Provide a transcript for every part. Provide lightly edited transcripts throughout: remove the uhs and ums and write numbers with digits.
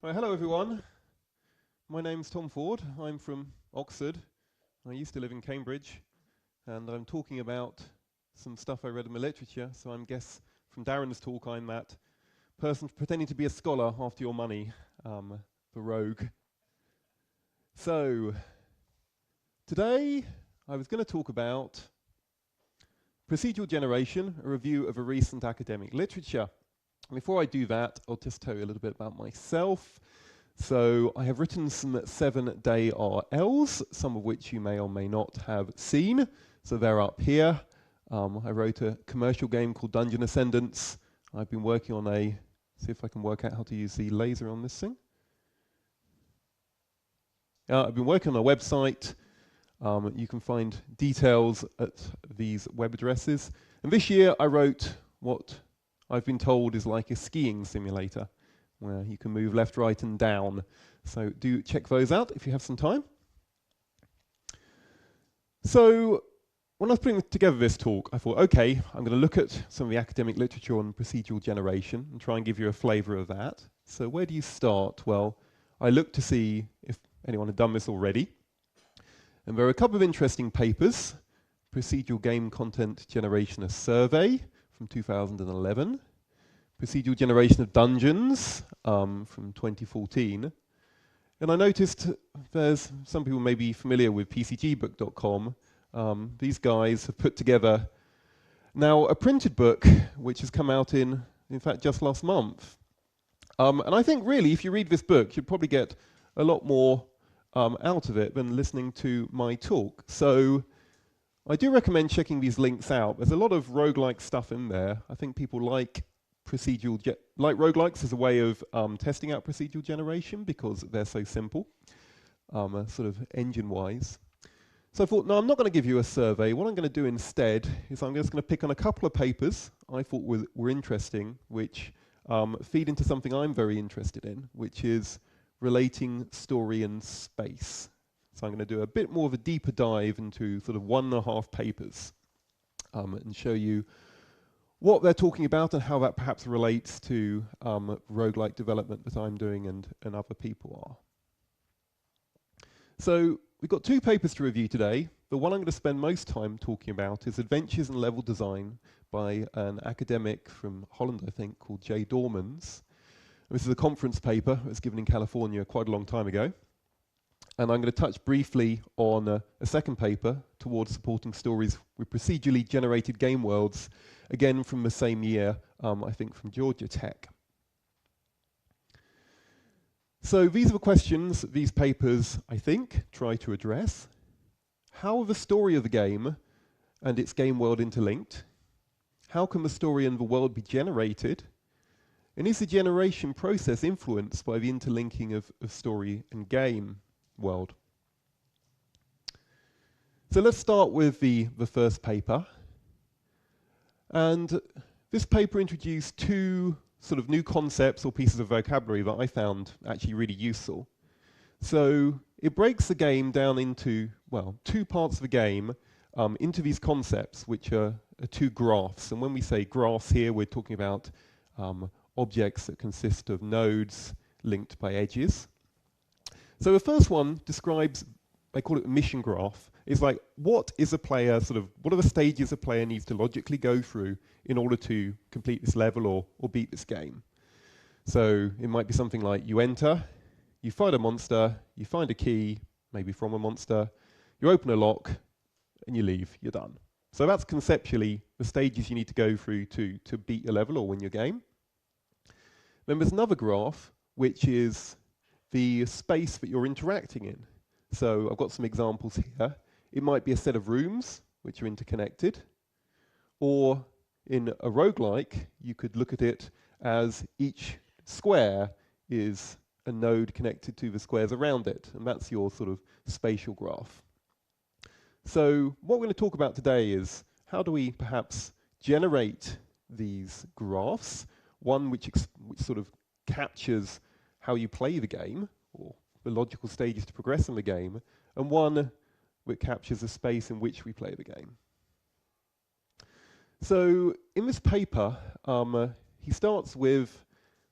Right, hello everyone. My name's Tom Ford. I'm from Oxford. I used to live in Cambridge, and I'm talking about some stuff I read in the literature. So I guess from Darren's talk, I'm that person pretending to be a scholar after your money, the rogue. So today I was going to talk about procedural generation, a review of a recent academic literature. And before I do that, I'll just tell you a little bit about myself. So I have written some 7-day RLs, some of which you may or may not have seen. So they're up here. I wrote a commercial game called Dungeon Ascendants. I've been working on see if I can work out how to use the laser on this thing. I've been working on a website. You can find details at these web addresses. And this year I wrote what I've been told is like a skiing simulator, where you can move left, right, and down. So do check those out if you have some time. So when I was putting together this talk, I thought, okay, I'm going to look at some of the academic literature on procedural generation and try and give you a flavor of that. So where do you start? Well, I looked to see if anyone had done this already. And there are a couple of interesting papers. Procedural Game Content Generation, a survey from 2011. Procedural Generation of Dungeons from 2014. And I noticed there's some people may be familiar with pcgbook.com. These guys have put together now a printed book which has come out in fact, just last month. And I think really, if you read this book, you'd probably get a lot more out of it than listening to my talk. So I do recommend checking these links out. There's a lot of roguelike stuff in there. I think people like roguelikes as a way of testing out procedural generation because they're so simple, sort of engine-wise. So I thought, no, I'm not going to give you a survey. What I'm going to do instead is I'm just going to pick on a couple of papers I thought were interesting, which feed into something I'm very interested in, which is relating story and space. So I'm going to do a bit more of a deeper dive into sort of 1.5 papers and show you what they're talking about and how that perhaps relates to roguelike development that I'm doing and other people are. So we've got 2 papers to review today. The one I'm going to spend most time talking about is Adventures in Level Design by an academic from Holland, I think, called Jay Dormans. This is a conference paper. It was given in California quite a long time ago. And I'm going to touch briefly on a second paper towards supporting stories with procedurally generated game worlds, again from the same year, I think from Georgia Tech. So these are the questions these papers, I think, try to address. How are the story of the game and its game world interlinked? How can the story and the world be generated? And is the generation process influenced by the interlinking of story and game world? So let's start with the first paper. And this paper introduced 2 sort of new concepts or pieces of vocabulary that I found actually really useful. So it breaks the game down into, well, 2 parts of the game into these concepts, which are 2 graphs. And when we say graphs here, we're talking about objects that consist of nodes linked by edges. So the first one describes, I call it a mission graph. It's like, what is a player what are the stages a player needs to logically go through in order to complete this level or beat this game? So it might be something like you enter, you fight a monster, you find a key, maybe from a monster, you open a lock, and you leave, you're done. So that's conceptually the stages you need to go through to beat your level or win your game. Then there's another graph, which is the space that you're interacting in. So I've got some examples here. It might be a set of rooms which are interconnected, or in a roguelike, you could look at it as each square is a node connected to the squares around it, and that's your sort of spatial graph. So what we're going to talk about today is how do we perhaps generate these graphs, one which sort of captures how you play the game, or the logical stages to progress in the game, and one which captures the space in which we play the game. So in this paper, he starts with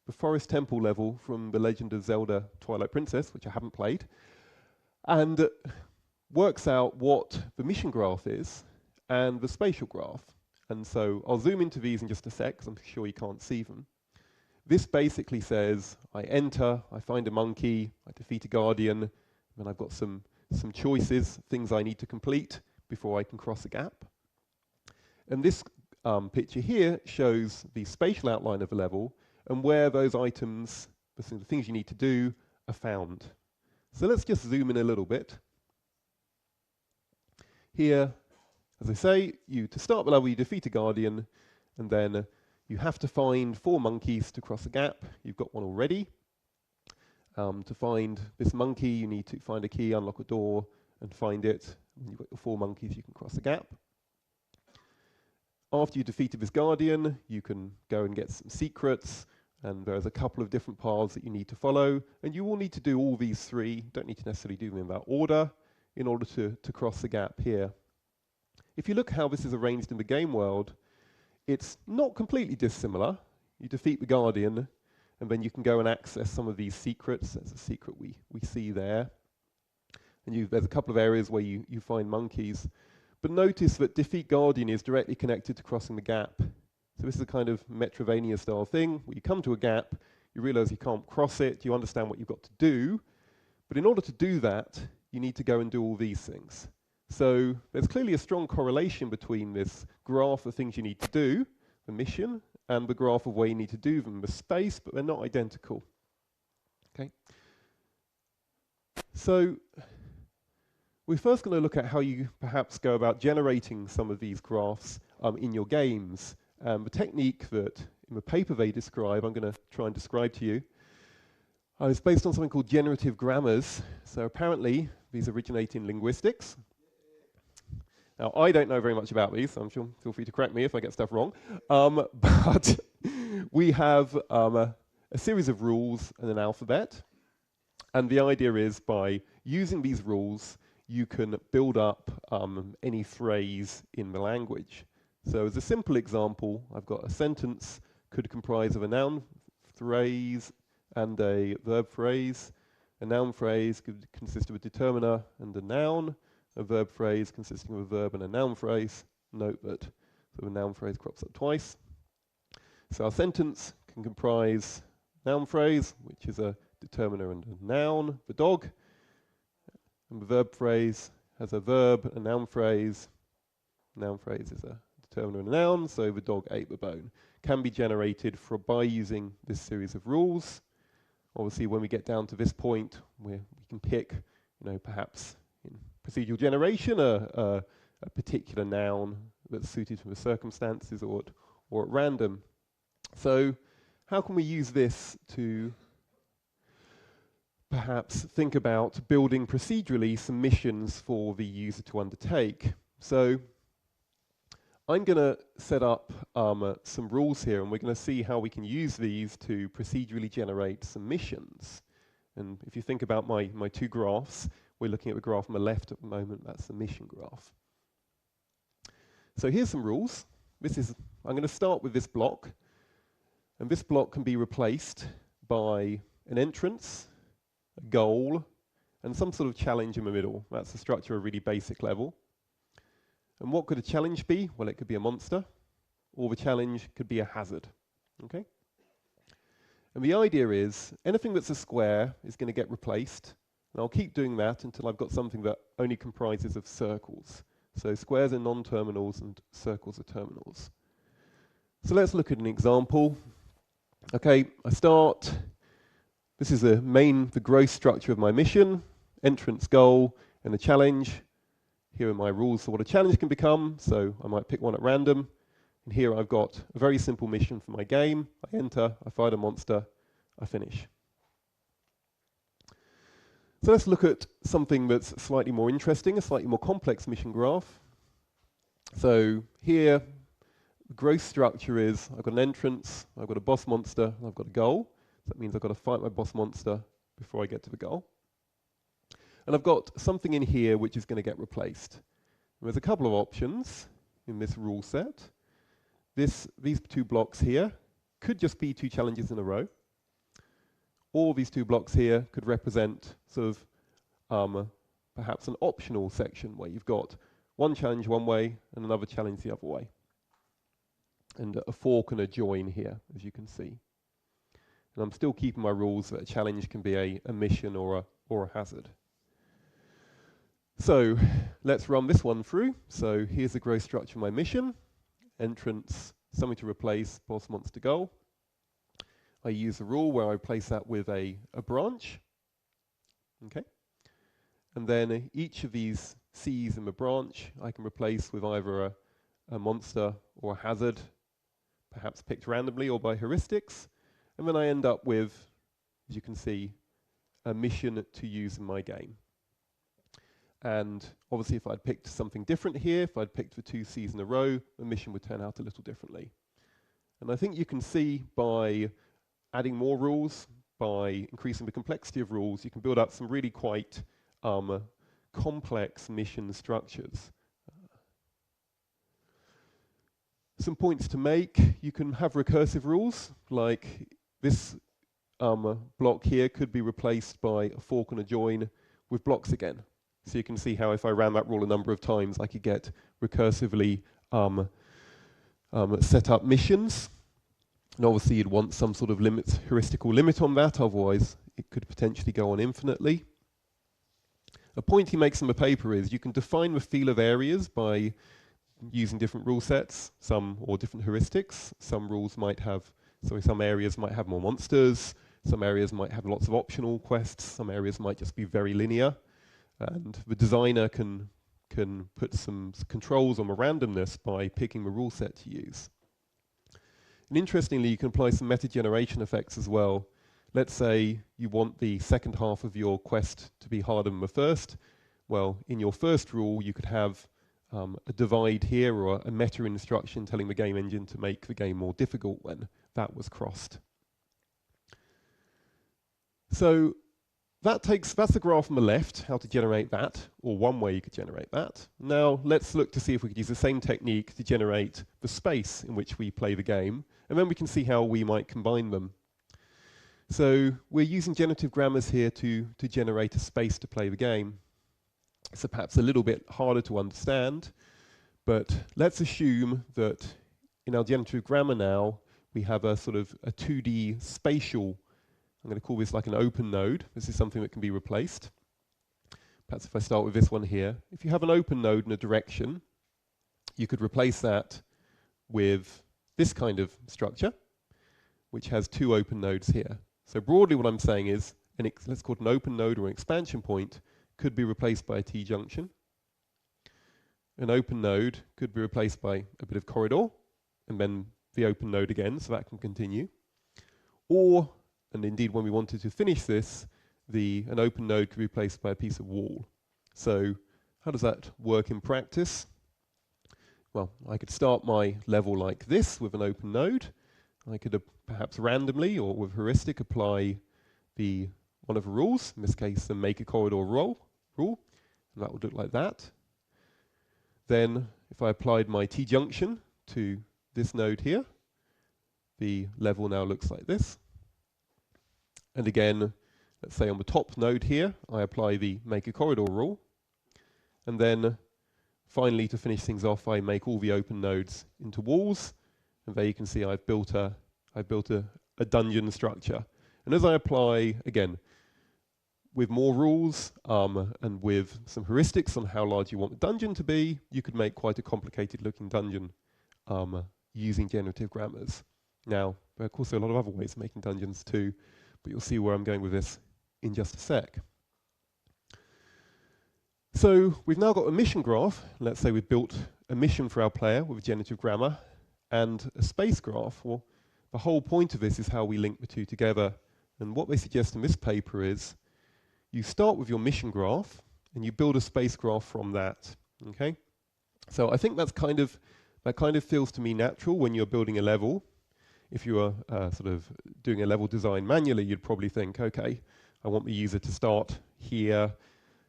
the Forest Temple level from The Legend of Zelda Twilight Princess, which I haven't played, and works out what the mission graph is and the spatial graph. And so I'll zoom into these in just a sec, because I'm sure you can't see them. This basically says I enter, I find a monkey, I defeat a guardian, and then I've got some choices, things I need to complete before I can cross a gap. And this picture here shows the spatial outline of the level and where those items, the things you need to do, are found. So let's just zoom in a little bit. Here, as I say, to start the level, you defeat a guardian, and then you have to find 4 monkeys to cross a gap. You've got one already. To find this monkey, you need to find a key, unlock a door, and find it. When you've got your 4 monkeys, you can cross a gap. After you defeated this guardian, you can go and get some secrets, and there's a couple of different paths that you need to follow, and you will need to do all these 3. Don't need to necessarily do them in that order in order to cross the gap here. If you look how this is arranged in the game world, it's not completely dissimilar. You defeat the guardian, and then you can go and access some of these secrets. There's a secret we see there. And there's a couple of areas where you find monkeys. But notice that defeat guardian is directly connected to crossing the gap. So this is a kind of Metroidvania style thing, where you come to a gap, you realize you can't cross it, you understand what you've got to do. But in order to do that, you need to go and do all these things. So there's clearly a strong correlation between this graph of things you need to do, the mission, and the graph of where you need to do them, the space, but they're not identical. Okay. So we're first going to look at how you perhaps go about generating some of these graphs in your games. The technique that in the paper they describe, I'm going to try and describe to you, is based on something called generative grammars. So apparently these originate in linguistics. Now, I don't know very much about these, so I'm sure feel free to correct me if I get stuff wrong. But we have a series of rules and an alphabet. And the idea is by using these rules, you can build up any phrase in the language. So as a simple example, I've got a sentence could comprise of a noun phrase and a verb phrase. A noun phrase could consist of a determiner and a noun. A verb phrase consisting of a verb and a noun phrase. Note that the noun phrase crops up twice. So our sentence can comprise noun phrase, which is a determiner and a noun, the dog. And the verb phrase has a verb, a noun phrase. Noun phrase is a determiner and a noun, so the dog ate the bone. Can be generated by using this series of rules. Obviously, when we get down to this point, we can pick, perhaps in procedural generation, a particular noun that's suited for the circumstances or at random. So how can we use this to perhaps think about building procedurally some missions for the user to undertake? So I'm going to set up some rules here, and we're going to see how we can use these to procedurally generate some missions. And if you think about my 2 graphs, we're looking at the graph on the left at the moment. That's the mission graph. So here's some rules. I'm going to start with this block. And this block can be replaced by an entrance, a goal, and some sort of challenge in the middle. That's the structure at a really basic level. And what could a challenge be? Well, it could be a monster, or the challenge could be a hazard. Okay? And the idea is anything that's a square is going to get replaced. And I'll keep doing that until I've got something that only comprises of circles. So squares are non-terminals and circles are terminals. So let's look at an example. Okay, this is the gross structure of my mission, entrance, goal, and a challenge. Here are my rules for what a challenge can become. So I might pick one at random. And here I've got a very simple mission for my game. I enter, I fight a monster, I finish. So let's look at something that's slightly more interesting, a slightly more complex mission graph. So here, the gross structure is I've got an entrance, I've got a boss monster, and I've got a goal. So that means I've got to fight my boss monster before I get to the goal. And I've got something in here which is going to get replaced. And there's a couple of options in this rule set. These 2 blocks here could just be 2 challenges in a row. Or these two blocks here could represent sort of perhaps an optional section where you've got one challenge one way and another challenge the other way. And a fork and a join here, as you can see. And I'm still keeping my rules that a challenge can be a mission or a hazard. So let's run this one through. So here's the growth structure of my mission. Entrance, something to replace, boss monster goal. I use a rule where I replace that with a branch. Okay. And then each of these C's in the branch I can replace with either a monster or a hazard, perhaps picked randomly or by heuristics. And then I end up with, as you can see, a mission to use in my game. And obviously if I'd picked something different here, if I'd picked the two C's in a row, the mission would turn out a little differently. And I think you can see by adding more rules, by increasing the complexity of rules, you can build up some really quite complex mission structures. Some points to make: you can have recursive rules, like this block here could be replaced by a fork and a join with blocks again. So you can see how if I ran that rule a number of times, I could get recursively set up missions. And obviously you'd want some sort of heuristical limit on that, otherwise it could potentially go on infinitely. A point he makes in the paper is you can define the feel of areas by using different rule sets, or different heuristics. Some areas might have more monsters, some areas might have lots of optional quests, some areas might just be very linear. And the designer can put some controls on the randomness by picking the rule set to use. And interestingly, you can apply some meta-generation effects as well. Let's say you want the second half of your quest to be harder than the first. Well, in your first rule, you could have a divide here or a meta instruction telling the game engine to make the game more difficult when that was crossed. So that's the graph on the left, how to generate that, or one way you could generate that. Now let's look to see if we could use the same technique to generate the space in which we play the game, and then we can see how we might combine them. So we're using generative grammars here to generate a space to play the game. So perhaps a little bit harder to understand, but let's assume that in our generative grammar now, we have a sort of a 2D spatial, I'm going to call this like an open node. This is something that can be replaced. Perhaps if I start with this one here, if you have an open node in a direction, you could replace that with this kind of structure, which has two open nodes here. So broadly what I'm saying is, let's call it an open node or an expansion point, could be replaced by a T-junction. An open node could be replaced by a bit of corridor, and then the open node again, so that can continue. Or, and indeed when we wanted to finish this, an open node could be replaced by a piece of wall. So how does that work in practice? Well, I could start my level like this with an open node. I could perhaps randomly or with heuristic apply one of the rules, in this case the make a corridor rule, and that would look like that. Then if I applied my T-junction to this node here, the level now looks like this. And again, let's say on the top node here, I apply the make a corridor rule. And then finally, to finish things off, I make all the open nodes into walls. And there you can see I've built a dungeon structure. And as I apply, again, with more rules and with some heuristics on how large you want the dungeon to be, you could make quite a complicated looking dungeon using generative grammars. Now, of course, there are a lot of other ways of making dungeons too, but you'll see where I'm going with this in just a sec. So we've now got a mission graph. Let's say we've built a mission for our player with a generative grammar and a space graph. Well, the whole point of this is how we link the two together. And what they suggest in this paper is you start with your mission graph and you build a space graph from that. Okay? So I think that kind of feels to me natural when you're building a level. If you are sort of doing a level design manually, you'd probably think, okay, I want the user to start here,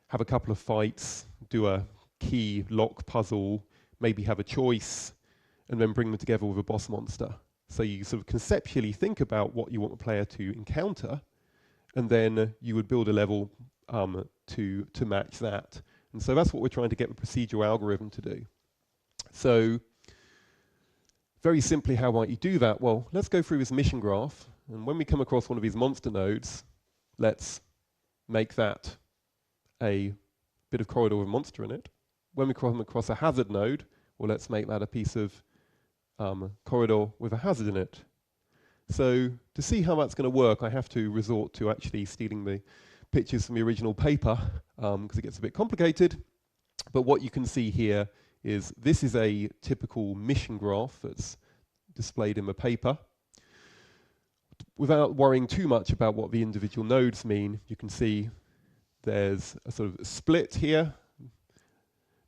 have a couple of fights, do a key lock puzzle, maybe have a choice, and then bring them together with a boss monster. So you sort of conceptually think about what you want the player to encounter, and then you would build a level to match that. And so that's what we're trying to get the procedural algorithm to do. So very simply, how might you do that? Well, let's go through this mission graph, and when we come across one of these monster nodes, let's make that a bit of corridor with a monster in it. When we come across a hazard node, well, let's make that a piece of corridor with a hazard in it. So to see how that's going to work, I have to resort to actually stealing the pictures from the original paper, because it gets a bit complicated. But what you can see here is this is a typical mission graph that's displayed in the paper. Without worrying too much about what the individual nodes mean, you can see there's a sort of split here.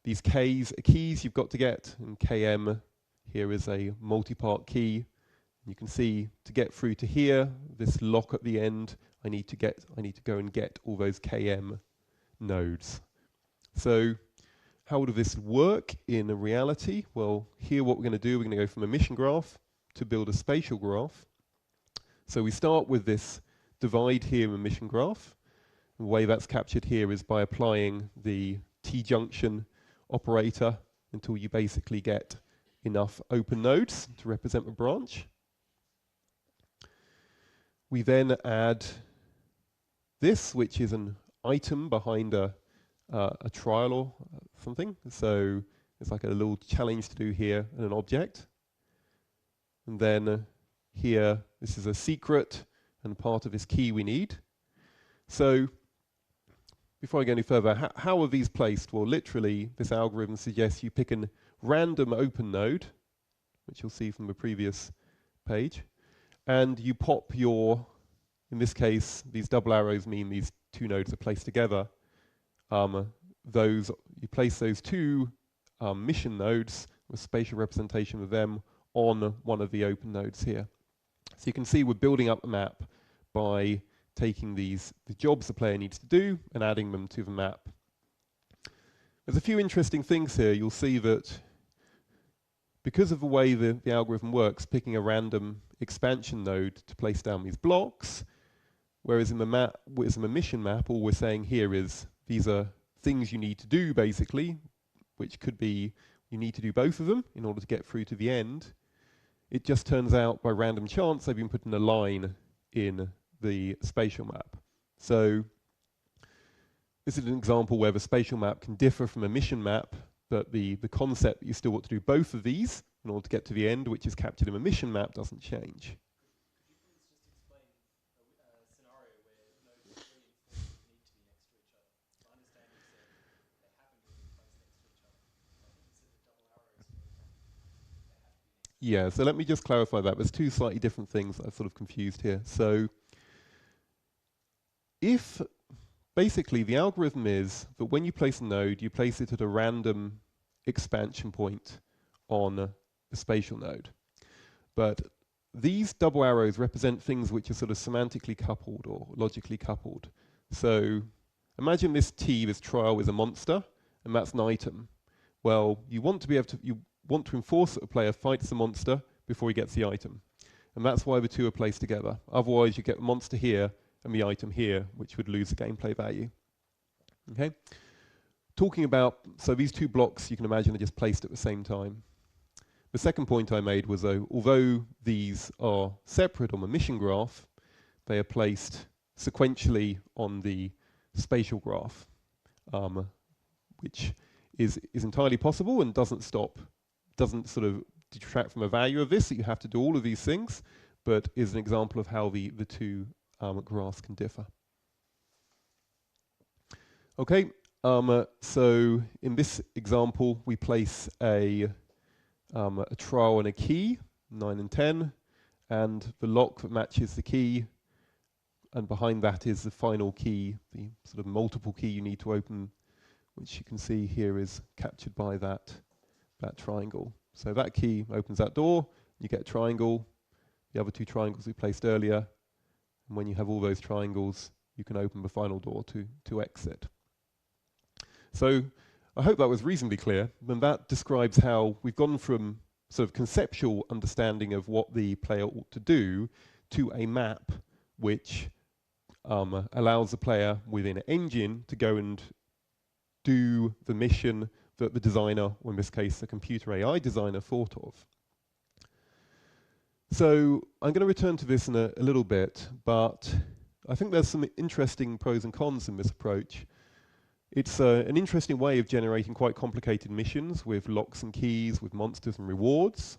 These keys are keys you've got to get, and KM here is a multi-part key. You can see to get through to here, this lock at the end, I need to go and get all those KM nodes. So how would this work in reality? Well, here what we're going to do, we're going to go from a mission graph to build a spatial graph. So we start with this divide here in the mission graph. The way that's captured here is by applying the T-junction operator until you basically get enough open nodes to represent the branch. We then add this, which is an item behind a trial or something. So it's like a little challenge to do here and an object. And then here, this is a secret and part of this key we need. So before I go any further, how are these placed? Well, literally, this algorithm suggests you pick a random open node, which you'll see from the previous page, and you pop your, in this case, these double arrows mean these two nodes are placed together. You place those two mission nodes with spatial representation of them on one of the open nodes here. So you can see we're building up the map by taking the jobs the player needs to do and adding them to the map. There's a few interesting things here. You'll see that because of the way the algorithm works, picking a random expansion node to place down these blocks, whereas in the mission map, all we're saying here is these are things you need to do, basically, which could be you need to do both of them in order to get through to the end. It just turns out by random chance they've been put in a line in the spatial map. So this is an example where the spatial map can differ from a mission map, but the concept that you still want to do both of these in order to get to the end, which is captured in a mission map, doesn't change. Yeah, so let me just clarify that. There's two slightly different things that I've sort of confused here. So if basically the algorithm is that when you place a node, you place it at a random expansion point on the spatial node. But these double arrows represent things which are sort of semantically coupled or logically coupled. So imagine this T, this trial, is a monster, and that's an item. Well, you want to be able to, want to enforce that a player fights the monster before he gets the item. And that's why the two are placed together. Otherwise, you get the monster here and the item here, which would lose the gameplay value. Okay? Talking about, so these two blocks, you can imagine, are just placed at the same time. The second point I made was, although these are separate on the mission graph, they are placed sequentially on the spatial graph, which is entirely possible and doesn't sort of detract from the value of this, that you have to do all of these things, but is an example of how the two graphs can differ. Okay, so in this example, we place a trial and a key, 9 and 10, and the lock that matches the key, and behind that is the final key, the sort of multiple key you need to open, which you can see here is captured by that triangle. So that key opens that door, you get a triangle, the other two triangles we placed earlier, and when you have all those triangles, you can open the final door to exit. So I hope that was reasonably clear, and that describes how we've gone from sort of conceptual understanding of what the player ought to do to a map which allows the player within an engine to go and do the mission that the designer, or in this case the computer AI designer, thought of. So I'm going to return to this in a little bit, but I think there's some interesting pros and cons in this approach. It's an interesting way of generating quite complicated missions with locks and keys, with monsters and rewards.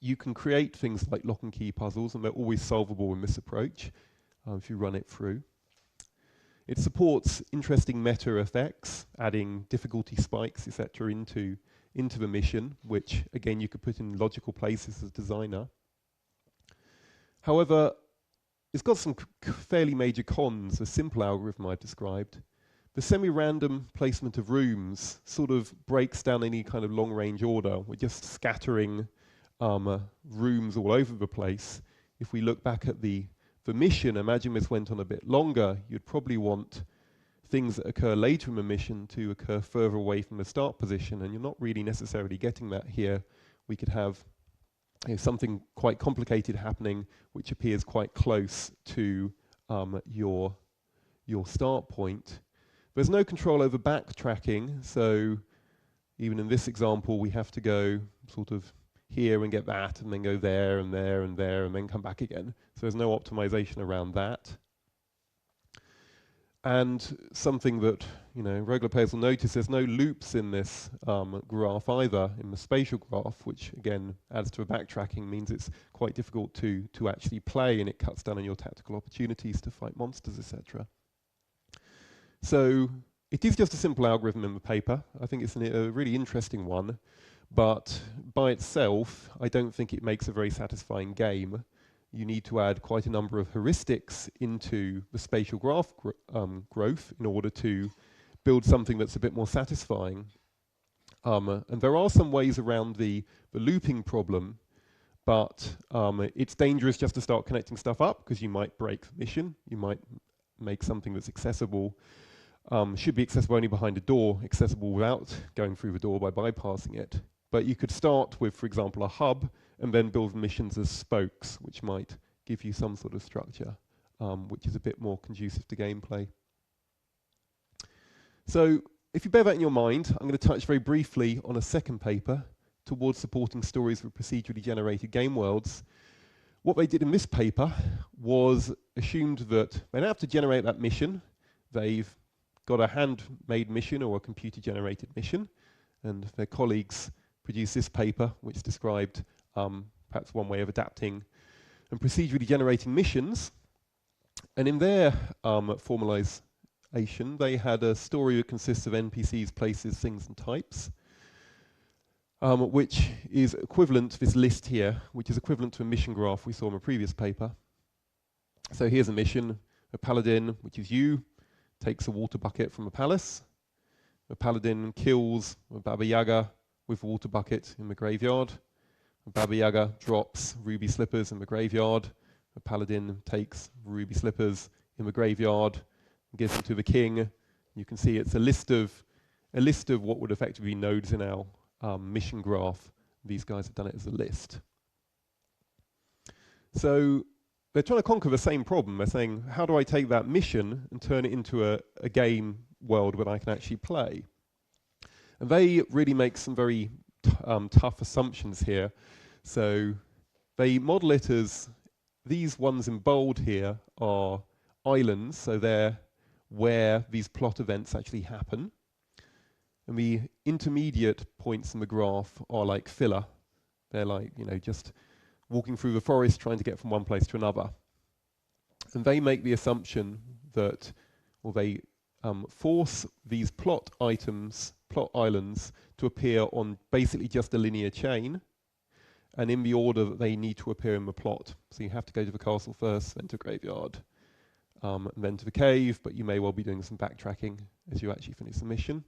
You can create things like lock and key puzzles, and they're always solvable in this approach if you run it through. It supports interesting meta effects, adding difficulty spikes, etc., into the mission, which again you could put in logical places as a designer. However, it's got some fairly major cons, a simple algorithm I've described. The semi-random placement of rooms sort of breaks down any kind of long-range order. We're just scattering rooms all over the place. If we look back at the mission, imagine this went on a bit longer, you'd probably want things that occur later in the mission to occur further away from the start position, and you're not really necessarily getting that here. We could have something quite complicated happening which appears quite close to your start point. There's no control over backtracking, so even in this example we have to go sort of here and get that, and then go there and there and there, and then come back again. So there's no optimization around that. And something that regular players will notice, there's no loops in this graph either, in the spatial graph, which again adds to a backtracking, means it's quite difficult to actually play, and it cuts down on your tactical opportunities to fight monsters, etc. So it is just a simple algorithm in the paper. I think it's a really interesting one. But by itself, I don't think it makes a very satisfying game. You need to add quite a number of heuristics into the spatial graph growth in order to build something that's a bit more satisfying. And there are some ways around the looping problem, but it's dangerous just to start connecting stuff up, because you might break the mission. You might make something that's accessible, should be accessible only behind a door, accessible without going through the door by bypassing it. But you could start with, for example, a hub, and then build missions as spokes, which might give you some sort of structure, which is a bit more conducive to gameplay. So if you bear that in your mind, I'm going to touch very briefly on a second paper towards supporting stories with procedurally generated game worlds. What they did in this paper was assumed that they don't have to generate that mission. They've got a handmade mission or a computer-generated mission, and their colleagues produced this paper, which described perhaps one way of adapting and procedurally generating missions. And in their formalization, they had a story that consists of NPCs, places, things, and types, which is equivalent to this list here, which is equivalent to a mission graph we saw in a previous paper. So here's a mission. A paladin, which is you, takes a water bucket from a palace. A paladin kills a Baba Yaga with a water bucket in the graveyard. A Baba Yaga drops ruby slippers in the graveyard. A paladin takes ruby slippers in the graveyard and gives them to the king. You can see it's a list of what would effectively be nodes in our mission graph. These guys have done it as a list. So they're trying to conquer the same problem. They're saying, how do I take that mission and turn it into a game world where I can actually play? And they really make some very tough assumptions here. So they model it as, these ones in bold here are islands, so they're where these plot events actually happen. And the intermediate points in the graph are like filler. They're like, just walking through the forest trying to get from one place to another. And they make the assumption that, or they force these plot islands to appear on basically just a linear chain, and in the order that they need to appear in the plot. So you have to go to the castle first, then to the graveyard, and then to the cave, but you may well be doing some backtracking as you actually finish the mission.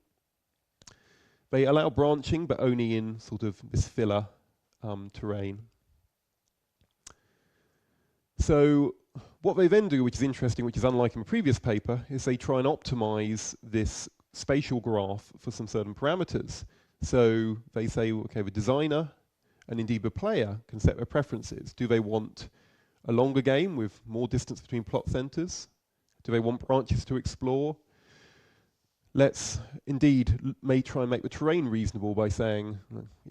They allow branching, but only in sort of this filler terrain. So what they then do, which is interesting, which is unlike in the previous paper, is they try and optimize this spatial graph for some certain parameters. So they say, okay, the designer and indeed the player can set their preferences. Do they want a longer game with more distance between plot centers? Do they want branches to explore? Let's indeed may try and make the terrain reasonable by saying,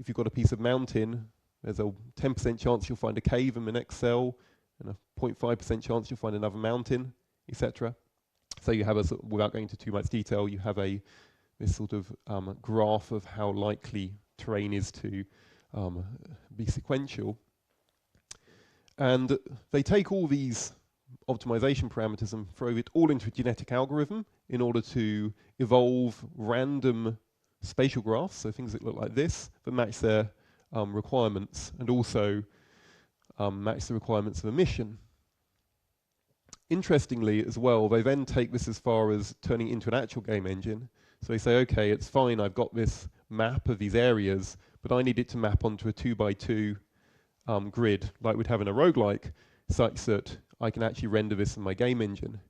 if you've got a piece of mountain, there's a 10% chance you'll find a cave in the next cell, and a 0.5% chance you'll find another mountain, etc. So you have a, without going into too much detail, you have this sort of graph of how likely terrain is to be sequential. And they take all these optimization parameters and throw it all into a genetic algorithm in order to evolve random spatial graphs, so things that look like this, that match their requirements and also match the requirements of a mission. Interestingly as well, they then take this as far as turning it into an actual game engine. So they say, okay, it's fine, I've got this map of these areas, but I need it to map onto a 2x2 grid like we'd have in a roguelike, such that I can actually render this in my game engine.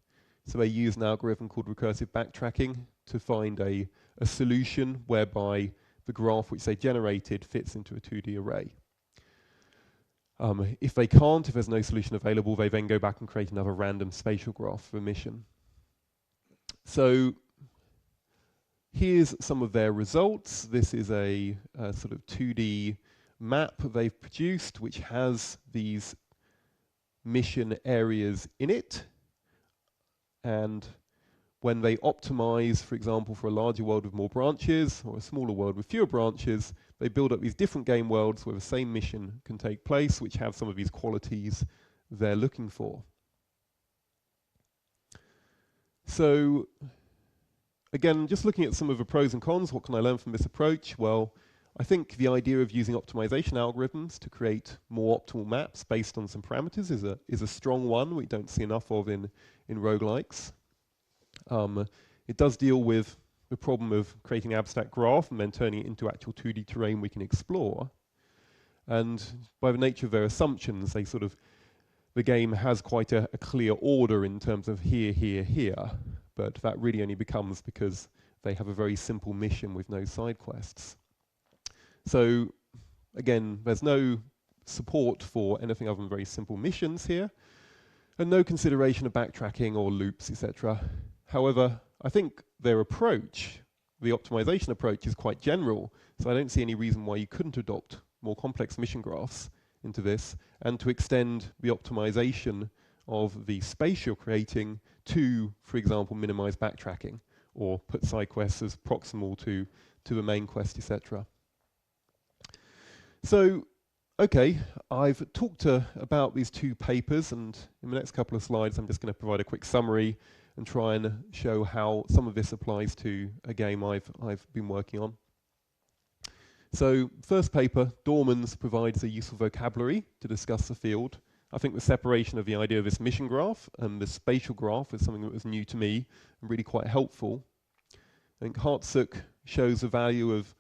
So they use an algorithm called recursive backtracking to find a solution whereby the graph which they generated fits into a 2D array. If they can't, if there's no solution available, they then go back and create another random spatial graph for a mission. So here's some of their results. This is a sort of 2D map they've produced, which has these mission areas in it. And when they optimize, for example, for a larger world with more branches or a smaller world with fewer branches, they build up these different game worlds where the same mission can take place, which have some of these qualities they're looking for. So again, just looking at some of the pros and cons, what can I learn from this approach? Well, I think the idea of using optimization algorithms to create more optimal maps based on some parameters is a strong one we don't see enough of in roguelikes. It does deal with the problem of creating an abstract graph and then turning it into actual 2D terrain we can explore. And by the nature of their assumptions, the game has quite a clear order in terms of here, here, here, but that really only becomes because they have a very simple mission with no side quests. So again, there's no support for anything other than very simple missions here, and no consideration of backtracking or loops, etc. However, I think their approach, the optimization approach, is quite general, so I don't see any reason why you couldn't adopt more complex mission graphs into this, and to extend the optimization of the space you're creating to, for example, minimize backtracking, or put side quests as proximal to the main quest, etc. So, okay, I've talked about these two papers, and in the next couple of slides I'm just going to provide a quick summary and try and show how some of this applies to a game I've been working on. So, first paper, Dorman's, provides a useful vocabulary to discuss the field. I think the separation of the idea of this mission graph and the spatial graph is something that was new to me and really quite helpful. I think Hartsuk shows the value of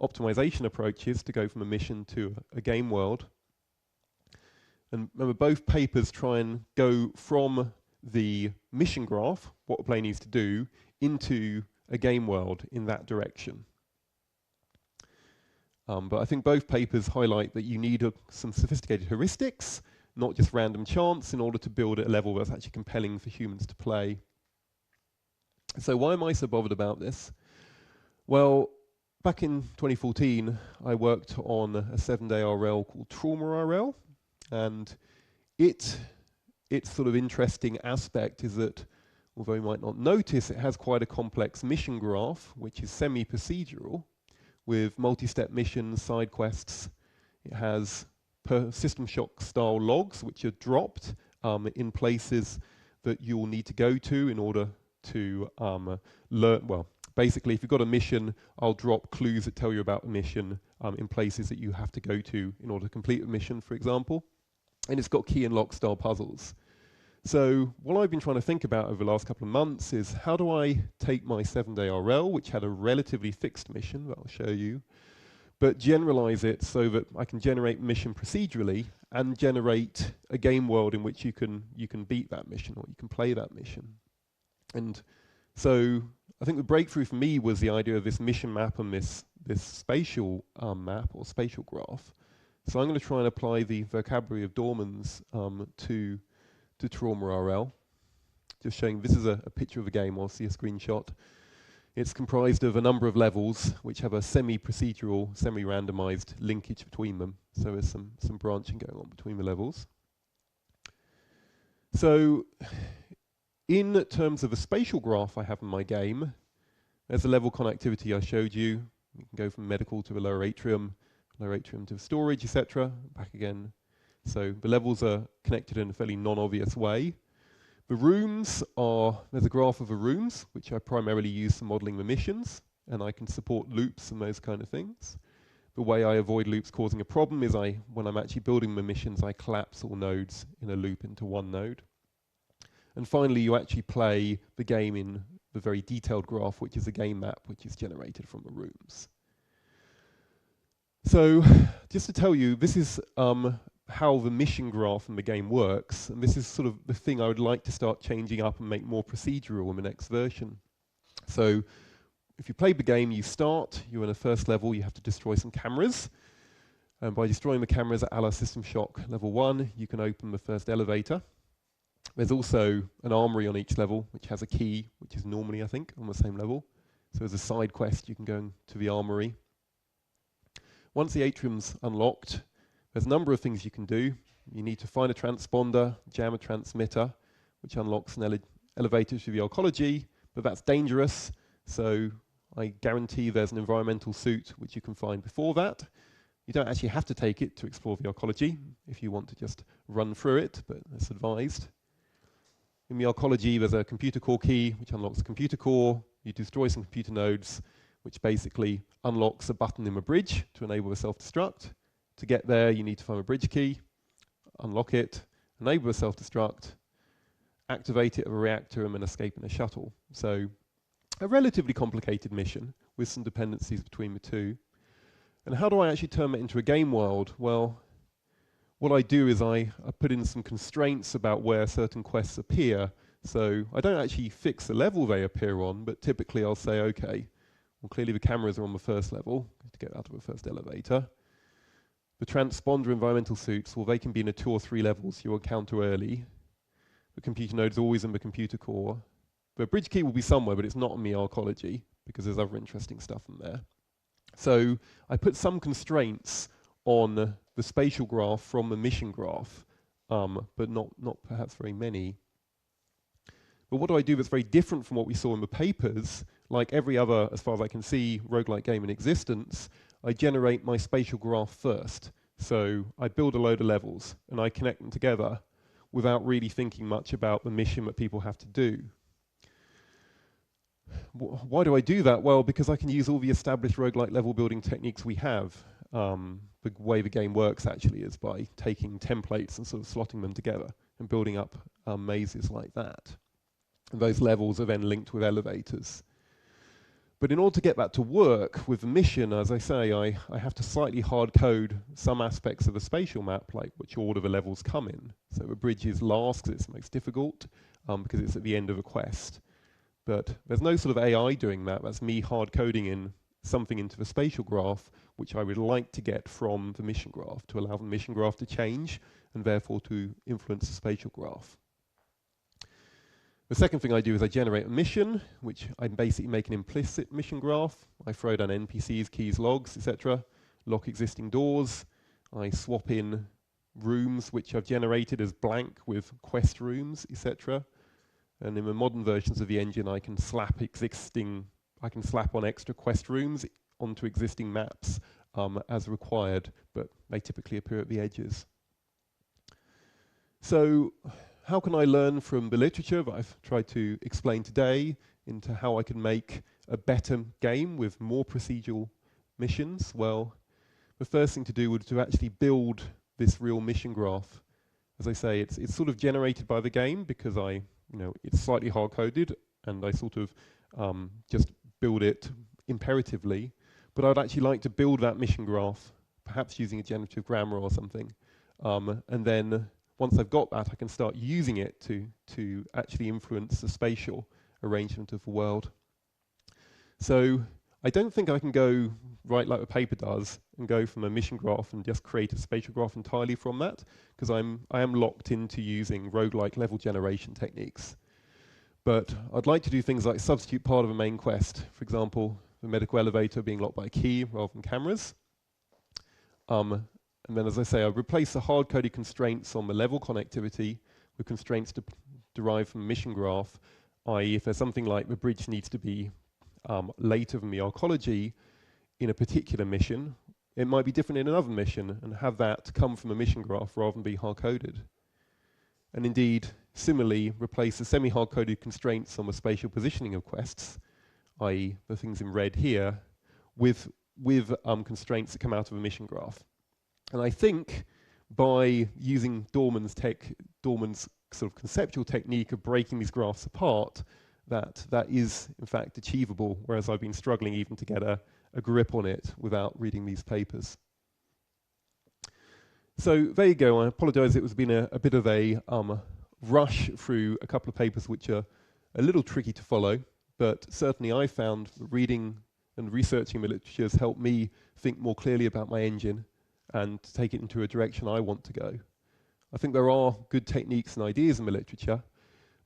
optimization approaches to go from a mission to a game world. And remember, both papers try and go from the mission graph, what the player needs to do, into a game world in that direction. But I think both papers highlight that you need some sophisticated heuristics, not just random chance, in order to build at a level that's actually compelling for humans to play. So why am I so bothered about this? Well, back in 2014, I worked on a 7-day RL called Trauma RL, and its sort of interesting aspect is that, although you might not notice, it has quite a complex mission graph, which is semi-procedural, with multi-step missions, side quests. It has System Shock style logs, which are dropped in places that you'll need to go to in order to learn, well, basically, if you've got a mission, I'll drop clues that tell you about the mission in places that you have to go to in order to complete the mission, for example. And it's got key and lock style puzzles. So what I've been trying to think about over the last couple of months is how do I take my 7-day RL, which had a relatively fixed mission that I'll show you, but generalize it so that I can generate mission procedurally and generate a game world in which you can beat that mission or you can play that mission. And so I think the breakthrough for me was the idea of this mission map and this spatial map or spatial graph. So I'm going to try and apply the vocabulary of Dorman's to Trauma RL. just showing this is a picture of a game, or see a screenshot. It's comprised of a number of levels which have a semi-procedural, semi-randomized linkage between them. So there's some branching going on between the levels. So in terms of a spatial graph I have in my game, there's the level connectivity I showed you. You can go from medical to the lower atrium to storage, etc. Back again. So the levels are connected in a fairly non-obvious way. The rooms are, there's a graph of the rooms, which I primarily use for modeling the missions, and I can support loops and those kind of things. The way I avoid loops causing a problem is when I'm actually building the missions, I collapse all nodes in a loop into one node. And finally, you actually play the game in the very detailed graph, which is a game map, which is generated from the rooms. So just to tell you, this is how the mission graph in the game works, and this is sort of the thing I would like to start changing up and make more procedural in the next version. So if you play the game, you're in a first level, you have to destroy some cameras, and by destroying the cameras at a la System Shock level 1, you can open the first elevator. There's also an armory on each level, which has a key, which is normally, I think, on the same level. So as a side quest, you can go to the armory. Once the atrium's unlocked, there's a number of things you can do. You need to find a transponder, jam a transmitter, which unlocks an elevator to the arcology, but that's dangerous, so I guarantee there's an environmental suit which you can find before that. You don't actually have to take it to explore the arcology if you want to just run through it, but that's advised. In the arcology, there's a computer core key which unlocks a computer core. You destroy some computer nodes, which basically unlocks a button in the bridge to enable the self-destruct. To get there, you need to find a bridge key, unlock it, enable a self-destruct, activate it of a reactor, and then escape in a shuttle. So a relatively complicated mission with some dependencies between the two. And how do I actually turn that into a game world? Well, what I do is I put in some constraints about where certain quests appear. So I don't actually fix the level they appear on, but typically I'll say, okay, well, clearly the cameras are on the first level to get out of the first elevator. The transponder environmental suits, well, they can be in a 2 or 3 levels you'll encounter early. The computer node's always in the computer core. The bridge key will be somewhere, but it's not in the arcology because there's other interesting stuff in there. So I put some constraints on the spatial graph from the mission graph, but not perhaps very many. But what do I do that's very different from what we saw in the papers? Like every other, as far as I can see, roguelike game in existence, I generate my spatial graph first. So I build a load of levels and I connect them together without really thinking much about the mission that people have to do. Why do I do that? Well, because I can use all the established roguelike level building techniques we have. The way the game works actually is by taking templates and sort of slotting them together and building up mazes like that. And those levels are then linked with elevators. But in order to get that to work with the mission, as I say, I have to slightly hard code some aspects of the spatial map, like which order the levels come in. So the bridge is last because it's the most difficult, because it's at the end of a quest. But there's no sort of AI doing that. That's me hard coding in something into the spatial graph, which I would like to get from the mission graph to allow the mission graph to change and therefore to influence the spatial graph. The second thing I do is I generate a mission, which I basically make an implicit mission graph. I throw down NPCs, keys, logs, etc., lock existing doors. I swap in rooms which I've generated as blank with quest rooms, etc. And in the modern versions of the engine, I can slap on extra quest rooms onto existing maps as required, but they typically appear at the edges. So how can I learn from the literature that I've tried to explain today into how I can make a better game with more procedural missions? Well, the first thing to do would to actually build this real mission graph. As I say, it's sort of generated by the game because it's slightly hard-coded and I sort of just build it imperatively. But I'd actually like to build that mission graph, perhaps using a generative grammar or something. And then once I've got that, I can start using it to actually influence the spatial arrangement of the world. So I don't think I can go right like the paper does and go from a mission graph and just create a spatial graph entirely from that, because I am locked into using roguelike level generation techniques. But I'd like to do things like substitute part of a main quest. For example, the medical elevator being locked by a key rather than cameras. And then, as I say, I replace the hard-coded constraints on the level connectivity with constraints derived from the mission graph, i.e. if there's something like the bridge needs to be later than the arcology in a particular mission, it might be different in another mission, and have that come from a mission graph rather than be hard-coded. And indeed, similarly, replace the semi-hard-coded constraints on the spatial positioning of quests, i.e. the things in red here, with constraints that come out of a mission graph. And I think by using Dorman's sort of conceptual technique of breaking these graphs apart, that is in fact achievable, whereas I've been struggling even to get a grip on it without reading these papers. So there you go. I apologize, it was been a bit of a rush through a couple of papers which are a little tricky to follow, but certainly I found reading and researching the literature has helped me think more clearly about my engine and to take it into a direction I want to go. I think there are good techniques and ideas in the literature,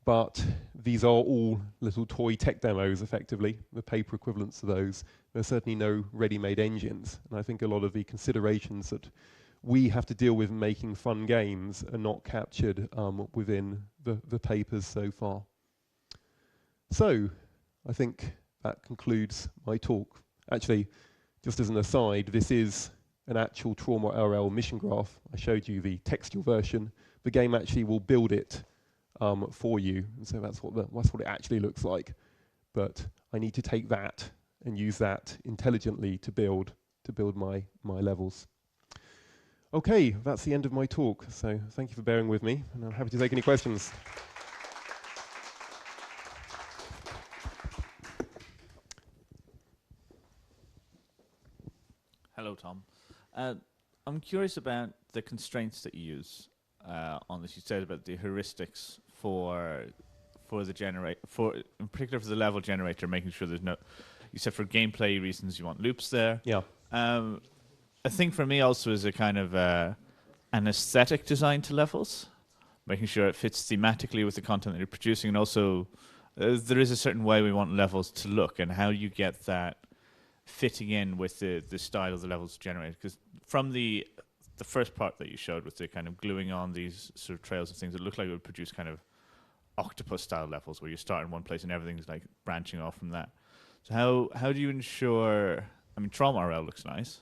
but these are all little toy tech demos, effectively, the paper equivalents of those. There's certainly no ready-made engines, and I think a lot of the considerations that we have to deal with in making fun games are not captured within the papers so far. So, I think that concludes my talk. Actually, just as an aside, this is an actual Trauma RL mission graph. I showed you the textual version. The game actually will build it for you, and so that's what it actually looks like. But I need to take that and use that intelligently to build my levels. Okay, that's the end of my talk. So thank you for bearing with me, and I'm happy to take any questions. Hello, Tom. I'm curious about the constraints that you use on this. You said about the heuristics for the in particular for the level generator, making sure there's no. You said for gameplay reasons you want loops there. Yeah. I think for me also is a kind of an aesthetic design to levels, making sure it fits thematically with the content that you're producing, and also there is a certain way we want levels to look, and how you get that fitting in with the style of the levels generated. Because from the first part that you showed with the kind of gluing on these sort of trails of things, it looked like it would produce kind of octopus style levels where you start in one place and everything's like branching off from that. So how do you ensure, I mean, Trauma RL looks nice.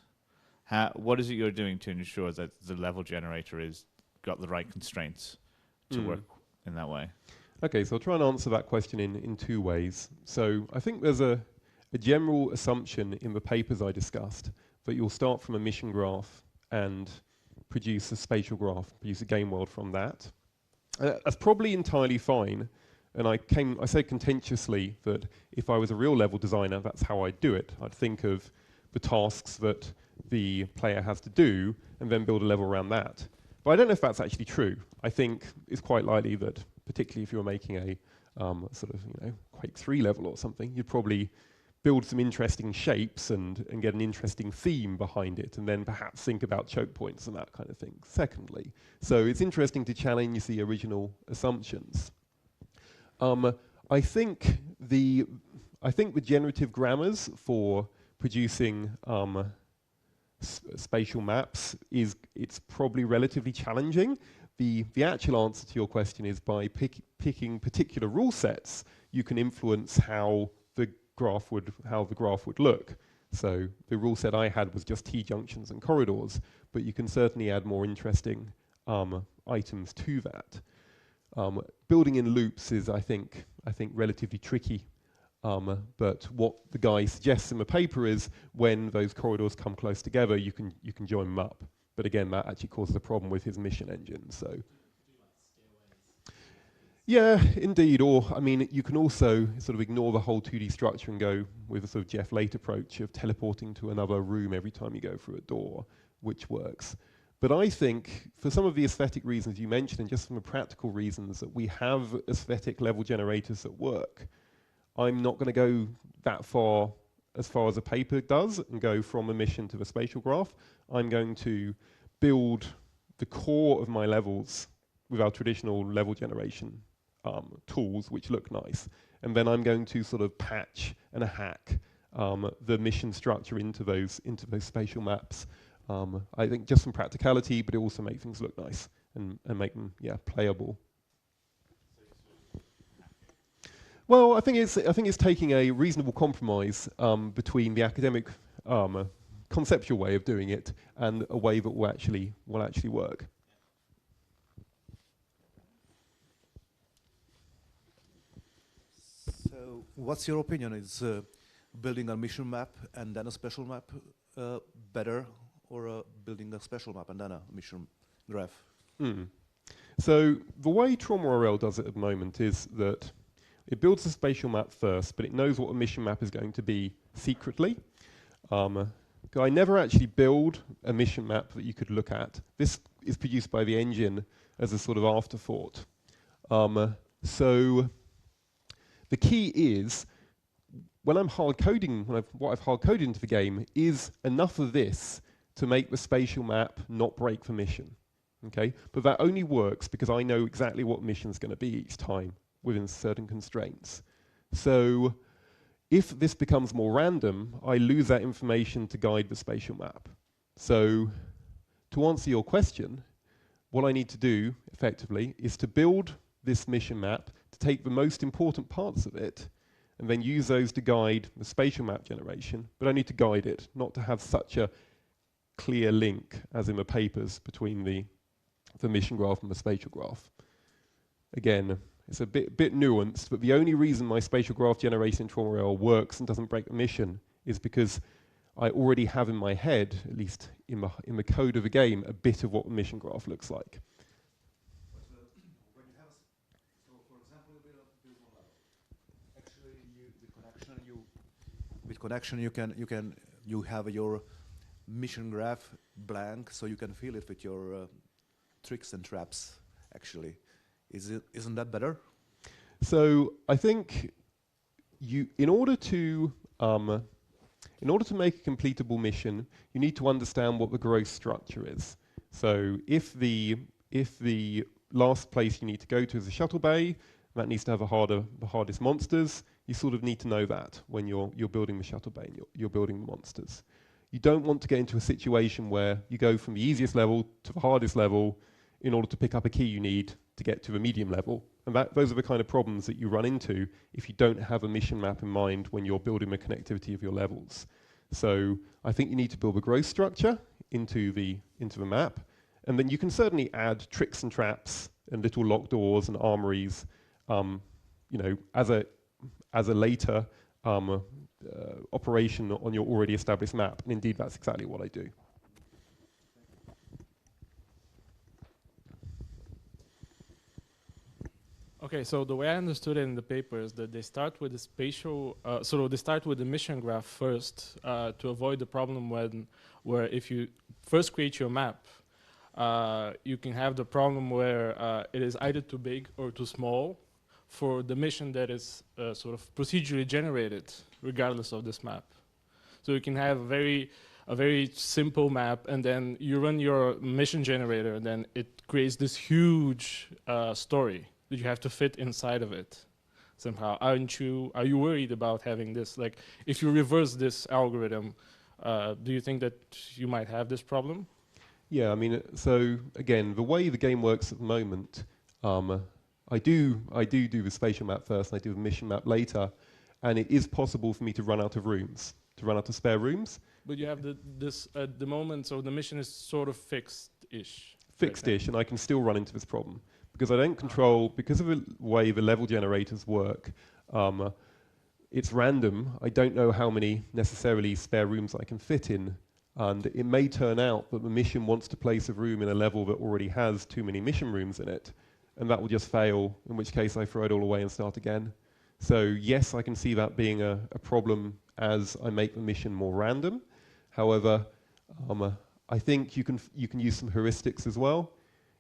What is it you're doing to ensure that the level generator is got the right constraints to work in that way? Okay, so I'll try and answer that question in two ways. So I think there's a general assumption in the papers I discussed that you'll start from a mission graph and produce a spatial graph, produce a game world from that. That's probably entirely fine, and I said contentiously that if I was a real level designer, that's how I'd do it. I'd think of the tasks that the player has to do and then build a level around that. But I don't know if that's actually true. I think it's quite likely that, particularly if you're making a sort of Quake 3 level or something, you'd probably build some interesting shapes and get an interesting theme behind it, and then perhaps think about choke points and that kind of thing, secondly. So it's interesting to challenge the original assumptions. I think the generative grammars for producing spatial maps it's probably relatively challenging. The actual answer to your question is by picking particular rule sets, you can influence how the graph would look. So the rule set I had was just T-junctions and corridors, but you can certainly add more interesting items to that. Building in loops is, I think, relatively tricky. But what the guy suggests in the paper is when those corridors come close together, you can join them up. But again, that actually causes a problem with his mission engine. So. Yeah, indeed. Or, I mean, you can also sort of ignore the whole 2D structure and go with a sort of Jeff Late approach of teleporting to another room every time you go through a door, which works. But I think, for some of the aesthetic reasons you mentioned, and just from the practical reasons that we have aesthetic level generators that work, I'm not going to go that far as a paper does and go from a mission to the spatial graph. I'm going to build the core of my levels with our traditional level generation tools which look nice, and then I'm going to sort of patch and hack the mission structure into those spatial maps. I think just from practicality, but it also makes things look nice and make them playable. Well, I think it's taking a reasonable compromise between the academic conceptual way of doing it and a way that will actually work. So, what's your opinion? Is building a mission map and then a special map better, or building a special map and then a mission graph? So the way TraumaRL does it at the moment is that it builds a spatial map first, but it knows what a mission map is going to be secretly. I never actually build a mission map that you could look at. This is produced by the engine as a sort of afterthought. So the key is, when I'm hard coding, what I've hard coded into the game is enough of this to make the spatial map not break the mission. Okay, but that only works because I know exactly what mission's going to be each time within certain constraints. So if this becomes more random, I lose that information to guide the spatial map. So to answer your question, what I need to do effectively is to build this mission map, to take the most important parts of it, and then use those to guide the spatial map generation, but only to guide it, not to have such a clear link, as in the papers, between the mission graph and the spatial graph. Again, it's a bit nuanced, but the only reason my spatial graph generation in TraumaRL works and doesn't break the mission is because I already have in my head, at least in the code of the game, a bit of what the mission graph looks like. When you have so for example, you build one level. Actually, with connection you have your mission graph blank, so you can fill it with your tricks and traps. Actually, isn't that better? So I think in order to make a completable mission, you need to understand what the growth structure is. So if the last place you need to go to is a shuttle bay, that needs to have the hardest monsters. You sort of need to know that when you're building the shuttle bay and you're building the monsters. You don't want to get into a situation where you go from the easiest level to the hardest level in order to pick up a key you need to get to the medium level. And those are the kind of problems that you run into if you don't have a mission map in mind when you're building the connectivity of your levels. So I think you need to build a growth structure into the map, and then you can certainly add tricks and traps and little locked doors and armories, as a later operation on your already established map. And indeed, that's exactly what I do. Okay, so the way I understood it in the paper is that they start with the spatial, they start with the mission graph first to avoid the problem where if you first create your map, you can have the problem where it is either too big or too small for the mission that is sort of procedurally generated, regardless of this map. So you can have a very simple map, and then you run your mission generator, and then it creates this huge story that you have to fit inside of it somehow. Are you worried about having this? Like, if you reverse this algorithm, do you think that you might have this problem? Yeah, I mean, so again, the way the game works at the moment, I do the spatial map first, and I do the mission map later, and it is possible for me to run out of rooms, to run out of spare rooms. But you have this at the moment, so the mission is sort of fixed-ish. Fixed-ish, and I can still run into this problem. Because I don't control, because of the way the level generators work, it's random. I don't know how many necessarily spare rooms I can fit in. And it may turn out that the mission wants to place a room in a level that already has too many mission rooms in it. And that will just fail, in which case I throw it all away and start again. So yes, I can see that being a problem as I make the mission more random. However, I think you can use some heuristics as well.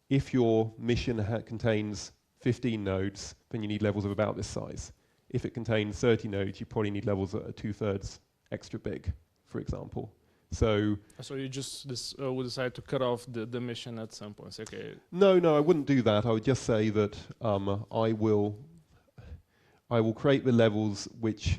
If your mission contains 15 nodes, then you need levels of about this size. If it contains 30 nodes, you probably need levels that are 2/3 extra big, for example. So So you just would decide to cut off the mission at some point. Say, okay, no, I wouldn't do that. I would just say that I will create the levels which,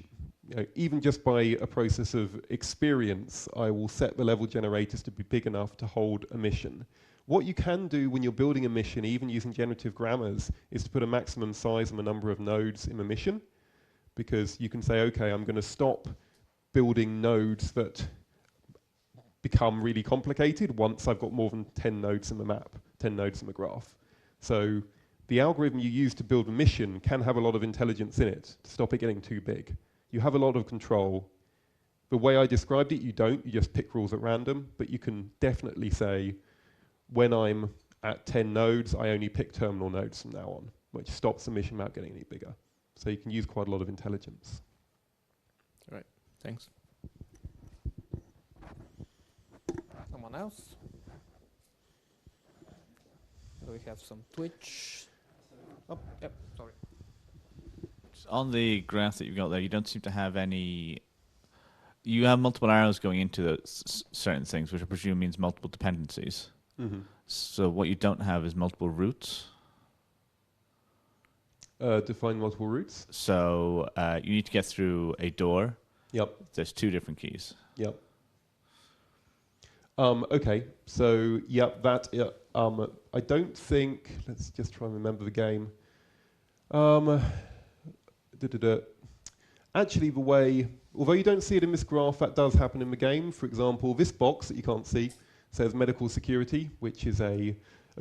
even just by a process of experience, I will set the level generators to be big enough to hold a mission. What you can do when you're building a mission, even using generative grammars, is to put a maximum size and a number of nodes in a mission, because you can say, okay, I'm going to stop building nodes that become really complicated once I've got more than 10 nodes in the map, 10 nodes in the graph. So the algorithm you use to build a mission can have a lot of intelligence in it to stop it getting too big. You have a lot of control. The way I described it, you don't. You just pick rules at random, but you can definitely say, when I'm at 10 nodes, I only pick terminal nodes from now on, which stops the mission map getting any bigger. So you can use quite a lot of intelligence. right, thanks. Someone else? Do we have some Twitch? Oh, yep, sorry. On the graph that you've got there, you don't seem to have any. You have multiple arrows going into certain things, which I presume means multiple dependencies. Mm-hmm. So what you don't have is multiple routes. Define multiple routes. So you need to get through a door. Yep. There's 2 different keys. Yep. Okay, so yep, that. I don't think. Let's just try and remember the game. Actually, the way, although you don't see it in this graph, that does happen in the game. For example, this box that you can't see says medical security, which is a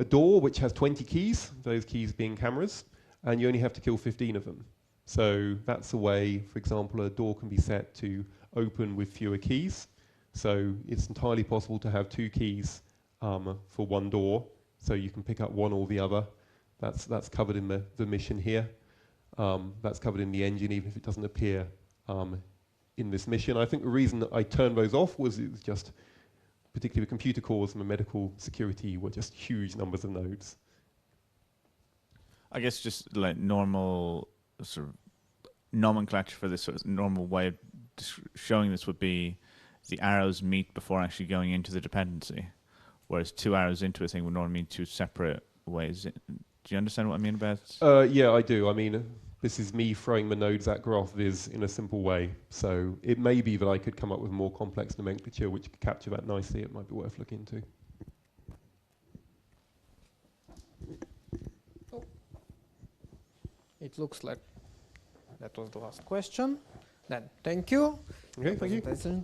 door which has 20 keys, those keys being cameras, and you only have to kill 15 of them. So that's a way, for example, a door can be set to open with fewer keys. So it's entirely possible to have 2 keys for one door, so you can pick up one or the other. That's covered in the mission here. That's covered in the engine, even if it doesn't appear in this mission. I think the reason that I turned those off was it was just, particularly the computer cores and the medical security were just huge numbers of nodes. I guess just like normal sort of nomenclature for this sort of normal way of showing this would be the arrows meet before actually going into the dependency, whereas 2 arrows into a thing would normally mean 2 separate ways. Do you understand what I mean about? Yeah, I do. I mean, this is me throwing the nodes at graph viz in a simple way. So it may be that I could come up with more complex nomenclature which could capture that nicely. It might be worth looking into. Oh. It looks like that was the last question. Then, thank you. Okay, thank you. Presentation.